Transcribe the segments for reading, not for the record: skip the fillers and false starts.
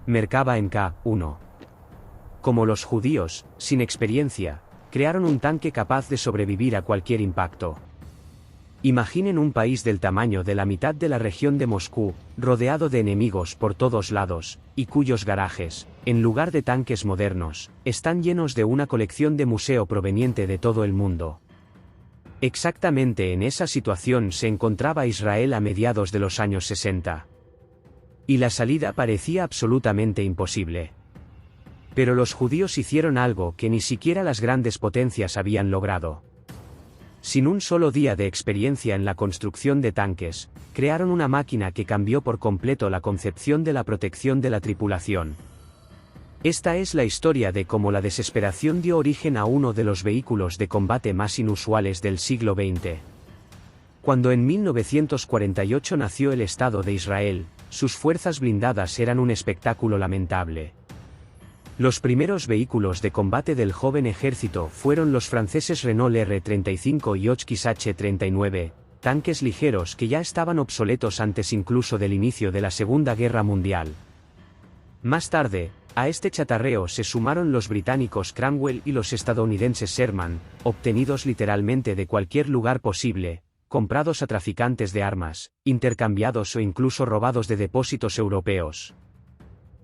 Merkava Mk-1. Como los judíos, sin experiencia, crearon un tanque capaz de sobrevivir a cualquier impacto. Imaginen un país del tamaño de la mitad de la región de Moscú, rodeado de enemigos por todos lados, y cuyos garajes, en lugar de tanques modernos, están llenos de una colección de museo proveniente de todo el mundo. Exactamente en esa situación se encontraba Israel a mediados de los años 60. Y la salida parecía absolutamente imposible. Pero los judíos hicieron algo que ni siquiera las grandes potencias habían logrado. Sin un solo día de experiencia en la construcción de tanques, crearon una máquina que cambió por completo la concepción de la protección de la tripulación. Esta es la historia de cómo la desesperación dio origen a uno de los vehículos de combate más inusuales del siglo XX. Cuando en 1948 nació el Estado de Israel, sus fuerzas blindadas eran un espectáculo lamentable. Los primeros vehículos de combate del joven ejército fueron los franceses Renault R-35 y Hotchkiss H-39, tanques ligeros que ya estaban obsoletos antes incluso del inicio de la Segunda Guerra Mundial. Más tarde, a este chatarreo se sumaron los británicos Cranwell y los estadounidenses Sherman, obtenidos literalmente de cualquier lugar posible, comprados a traficantes de armas, intercambiados o incluso robados de depósitos europeos.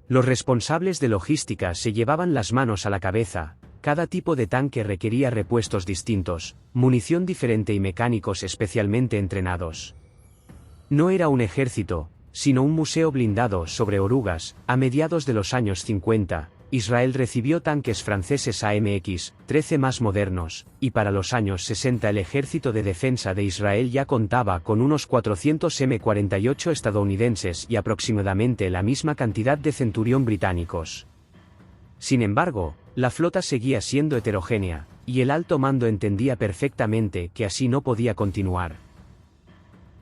Los responsables de logística se llevaban las manos a la cabeza. Cada tipo de tanque requería repuestos distintos, munición diferente y mecánicos especialmente entrenados. No era un ejército, sino un museo blindado sobre orugas. A mediados de los años 50, Israel recibió tanques franceses AMX-13 más modernos, y para los años 60 el Ejército de Defensa de Israel ya contaba con unos 400 M48 estadounidenses y aproximadamente la misma cantidad de Centurión británicos. Sin embargo, la flota seguía siendo heterogénea, y el alto mando entendía perfectamente que así no podía continuar.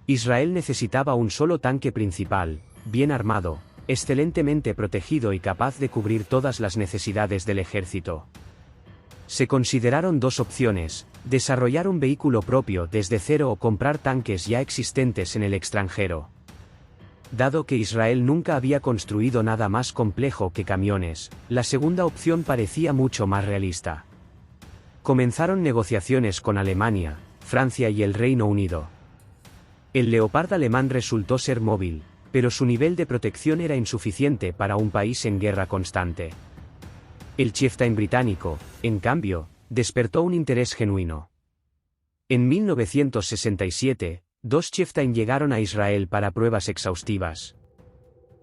Israel necesitaba un solo tanque principal, bien armado, excelentemente protegido y capaz de cubrir todas las necesidades del ejército. Se consideraron dos opciones: desarrollar un vehículo propio desde cero o comprar tanques ya existentes en el extranjero. Dado que Israel nunca había construido nada más complejo que camiones, la segunda opción parecía mucho más realista. Comenzaron negociaciones con Alemania, Francia y el Reino Unido. El Leopard alemán resultó ser móvil, pero su nivel de protección era insuficiente para un país en guerra constante. El Chieftain británico, en cambio, despertó un interés genuino. En 1967, dos Chieftain llegaron a Israel para pruebas exhaustivas.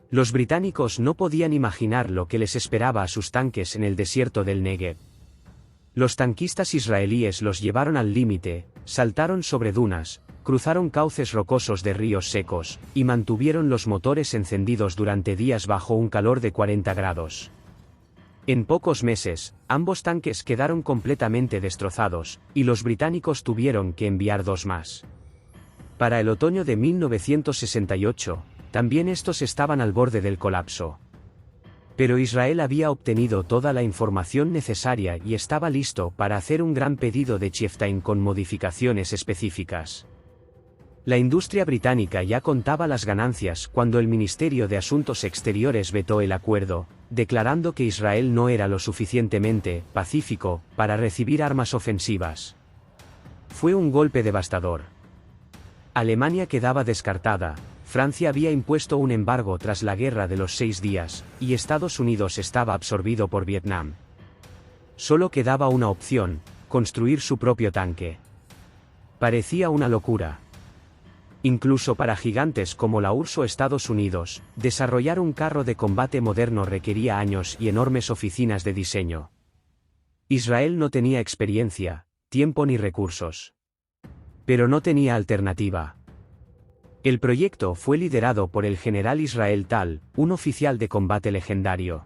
Los británicos no podían imaginar lo que les esperaba a sus tanques en el desierto del Negev. Los tanquistas israelíes los llevaron al límite, saltaron sobre dunas, cruzaron cauces rocosos de ríos secos, y mantuvieron los motores encendidos durante días bajo un calor de 40 grados. En pocos meses, ambos tanques quedaron completamente destrozados, y los británicos tuvieron que enviar dos más. Para el otoño de 1968, también estos estaban al borde del colapso. Pero Israel había obtenido toda la información necesaria y estaba listo para hacer un gran pedido de Chieftain con modificaciones específicas. La industria británica ya contaba las ganancias cuando el Ministerio de Asuntos Exteriores vetó el acuerdo, declarando que Israel no era lo suficientemente pacífico para recibir armas ofensivas. Fue un golpe devastador. Alemania quedaba descartada, Francia había impuesto un embargo tras la Guerra de los 6 días, y Estados Unidos estaba absorbido por Vietnam. Solo quedaba una opción: construir su propio tanque. Parecía una locura. Incluso para gigantes como la URSS o Estados Unidos, desarrollar un carro de combate moderno requería años y enormes oficinas de diseño. Israel no tenía experiencia, tiempo ni recursos. Pero no tenía alternativa. El proyecto fue liderado por el general Israel Tal, un oficial de combate legendario.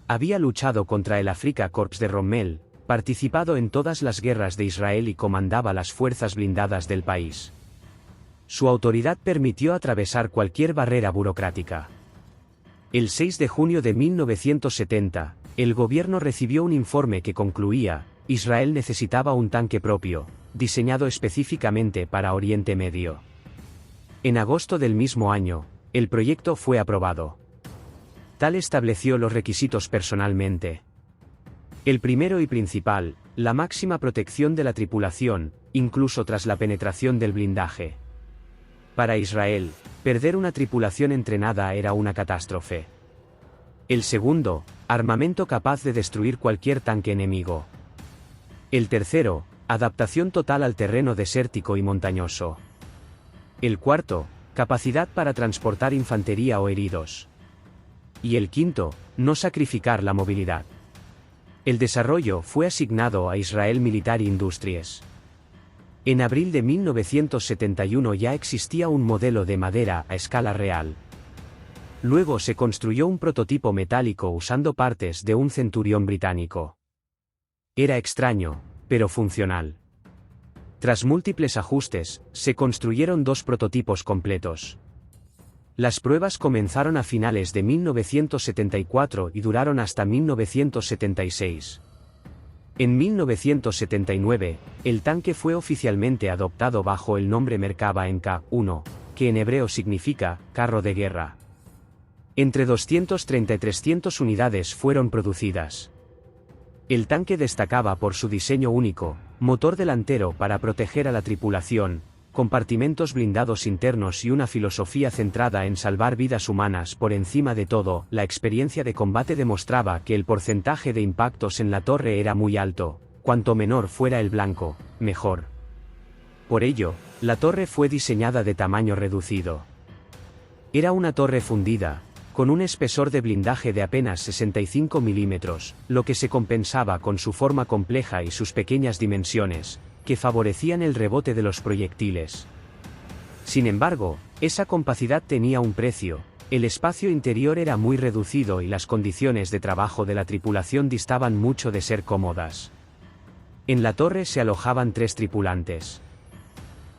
Había luchado contra el Afrika Korps de Rommel, participado en todas las guerras de Israel y comandaba las fuerzas blindadas del país. Su autoridad permitió atravesar cualquier barrera burocrática. El 6 de junio de 1970, el gobierno recibió un informe que concluía: Israel necesitaba un tanque propio, diseñado específicamente para Oriente Medio. En agosto del mismo año, el proyecto fue aprobado. Tal estableció los requisitos personalmente. El primero y principal, la máxima protección de la tripulación, incluso tras la penetración del blindaje. Para Israel, perder una tripulación entrenada era una catástrofe. El segundo, armamento capaz de destruir cualquier tanque enemigo. El tercero, adaptación total al terreno desértico y montañoso. El cuarto, capacidad para transportar infantería o heridos. Y el quinto, no sacrificar la movilidad. El desarrollo fue asignado a Israel Military Industries. En abril de 1971 ya existía un modelo de madera a escala real. Luego se construyó un prototipo metálico usando partes de un Centurión británico. Era extraño, pero funcional. Tras múltiples ajustes, se construyeron dos prototipos completos. Las pruebas comenzaron a finales de 1974 y duraron hasta 1976. En 1979, el tanque fue oficialmente adoptado bajo el nombre Merkava Mk-1, que en hebreo significa carro de guerra. Entre 230 y 300 unidades fueron producidas. El tanque destacaba por su diseño único, motor delantero para proteger a la tripulación, compartimentos blindados internos y una filosofía centrada en salvar vidas humanas. Por encima de todo, la experiencia de combate demostraba que el porcentaje de impactos en la torre era muy alto, cuanto menor fuera el blanco, mejor. Por ello, la torre fue diseñada de tamaño reducido. Era una torre fundida, con un espesor de blindaje de apenas 65 milímetros, lo que se compensaba con su forma compleja y sus pequeñas dimensiones, que favorecían el rebote de los proyectiles. Sin embargo, esa compacidad tenía un precio, el espacio interior era muy reducido y las condiciones de trabajo de la tripulación distaban mucho de ser cómodas. En la torre se alojaban 3 tripulantes.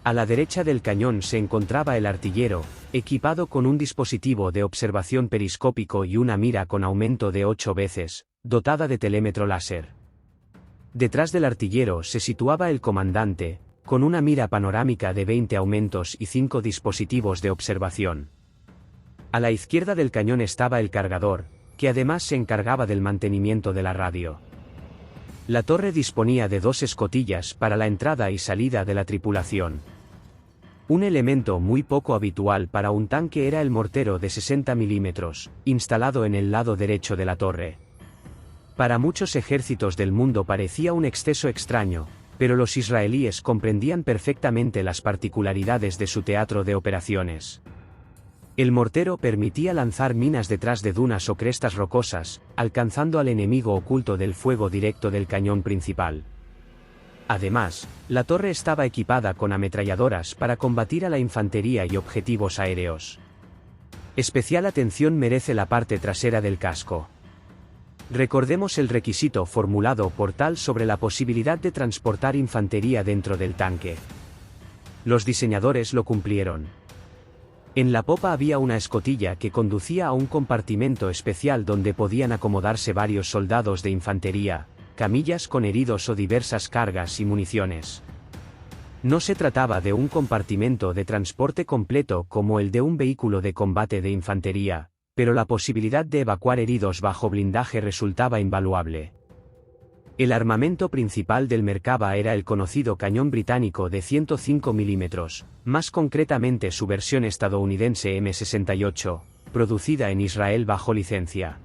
A la derecha del cañón se encontraba el artillero, equipado con un dispositivo de observación periscópico y una mira con aumento de 8 veces, dotada de telémetro láser. Detrás del artillero se situaba el comandante, con una mira panorámica de 20 aumentos y 5 dispositivos de observación. A la izquierda del cañón estaba el cargador, que además se encargaba del mantenimiento de la radio. La torre disponía de 2 escotillas para la entrada y salida de la tripulación. Un elemento muy poco habitual para un tanque era el mortero de 60 milímetros, instalado en el lado derecho de la torre. Para muchos ejércitos del mundo parecía un exceso extraño, pero los israelíes comprendían perfectamente las particularidades de su teatro de operaciones. El mortero permitía lanzar minas detrás de dunas o crestas rocosas, alcanzando al enemigo oculto del fuego directo del cañón principal. Además, la torre estaba equipada con ametralladoras para combatir a la infantería y objetivos aéreos. Especial atención merece la parte trasera del casco. Recordemos el requisito formulado por Tal sobre la posibilidad de transportar infantería dentro del tanque. Los diseñadores lo cumplieron. En la popa había una escotilla que conducía a un compartimento especial donde podían acomodarse varios soldados de infantería, camillas con heridos o diversas cargas y municiones. No se trataba de un compartimento de transporte completo como el de un vehículo de combate de infantería, pero la posibilidad de evacuar heridos bajo blindaje resultaba invaluable. El armamento principal del Merkava era el conocido cañón británico de 105 milímetros, más concretamente su versión estadounidense M68, producida en Israel bajo licencia.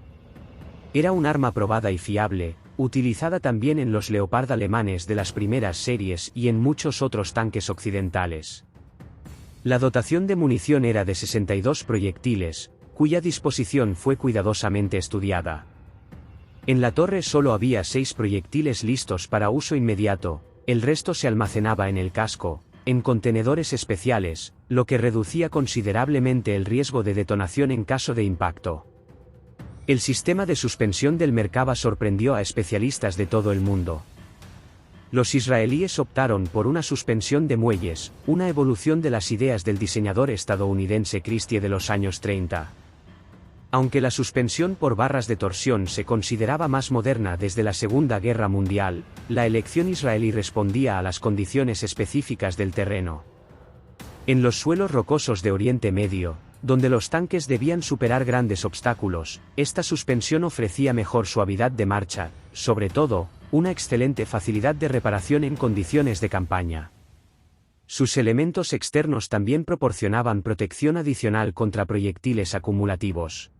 Era un arma probada y fiable, utilizada también en los Leopard alemanes de las primeras series y en muchos otros tanques occidentales. La dotación de munición era de 62 proyectiles, cuya disposición fue cuidadosamente estudiada. En la torre solo había 6 proyectiles listos para uso inmediato, el resto se almacenaba en el casco, en contenedores especiales, lo que reducía considerablemente el riesgo de detonación en caso de impacto. El sistema de suspensión del Merkava sorprendió a especialistas de todo el mundo. Los israelíes optaron por una suspensión de muelles, una evolución de las ideas del diseñador estadounidense Christie de los años 30. Aunque la suspensión por barras de torsión se consideraba más moderna desde la Segunda Guerra Mundial, la elección israelí respondía a las condiciones específicas del terreno. En los suelos rocosos de Oriente Medio, Donde los tanques debían superar grandes obstáculos, esta suspensión ofrecía mejor suavidad de marcha, sobre todo, una excelente facilidad de reparación en condiciones de campaña. Sus elementos externos también proporcionaban protección adicional contra proyectiles acumulativos.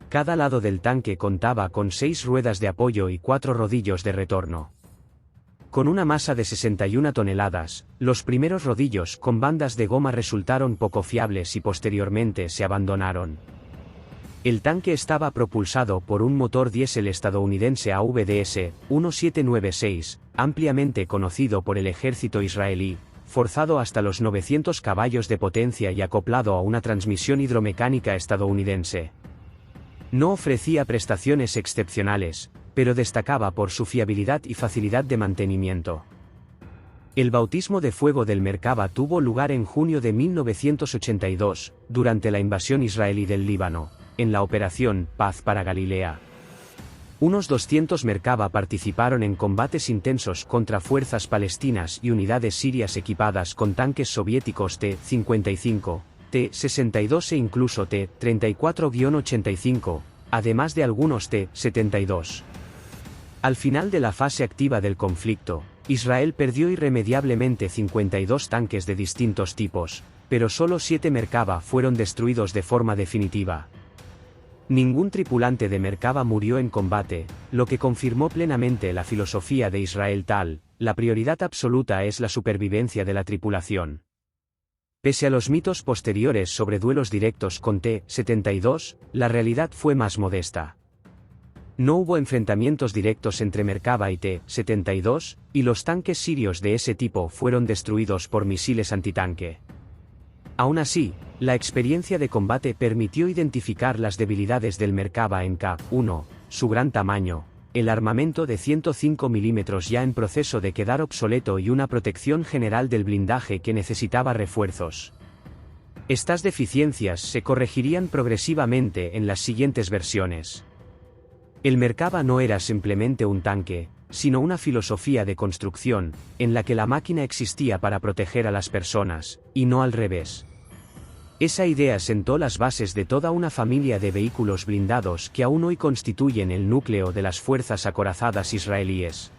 Cada lado del tanque contaba con 6 ruedas de apoyo y 4 rodillos de retorno. Con una masa de 61 toneladas, los primeros rodillos con bandas de goma resultaron poco fiables y posteriormente se abandonaron. El tanque estaba propulsado por un motor diésel estadounidense AVDS 1796, ampliamente conocido por el ejército israelí, forzado hasta los 900 caballos de potencia y acoplado a una transmisión hidromecánica estadounidense. No ofrecía prestaciones excepcionales, pero destacaba por su fiabilidad y facilidad de mantenimiento. El bautismo de fuego del Merkava tuvo lugar en junio de 1982, durante la invasión israelí del Líbano, en la Operación Paz para Galilea. Unos 200 Merkava participaron en combates intensos contra fuerzas palestinas y unidades sirias equipadas con tanques soviéticos T-55, T-62 e incluso T-34-85, además de algunos T-72. Al final de la fase activa del conflicto, Israel perdió irremediablemente 52 tanques de distintos tipos, pero solo 7 Merkava fueron destruidos de forma definitiva. Ningún tripulante de Merkava murió en combate, lo que confirmó plenamente la filosofía de Israel tal: la prioridad absoluta es la supervivencia de la tripulación. Pese a los mitos posteriores sobre duelos directos con T-72, la realidad fue más modesta. No hubo enfrentamientos directos entre Merkava y T-72, y los tanques sirios de ese tipo fueron destruidos por misiles antitanque. Aún así, la experiencia de combate permitió identificar las debilidades del Merkava en K-1, su gran tamaño, el armamento de 105 mm ya en proceso de quedar obsoleto y una protección general del blindaje que necesitaba refuerzos. Estas deficiencias se corregirían progresivamente en las siguientes versiones. El Merkava no era simplemente un tanque, sino una filosofía de construcción, en la que la máquina existía para proteger a las personas, y no al revés. Esa idea sentó las bases de toda una familia de vehículos blindados que aún hoy constituyen el núcleo de las fuerzas acorazadas israelíes.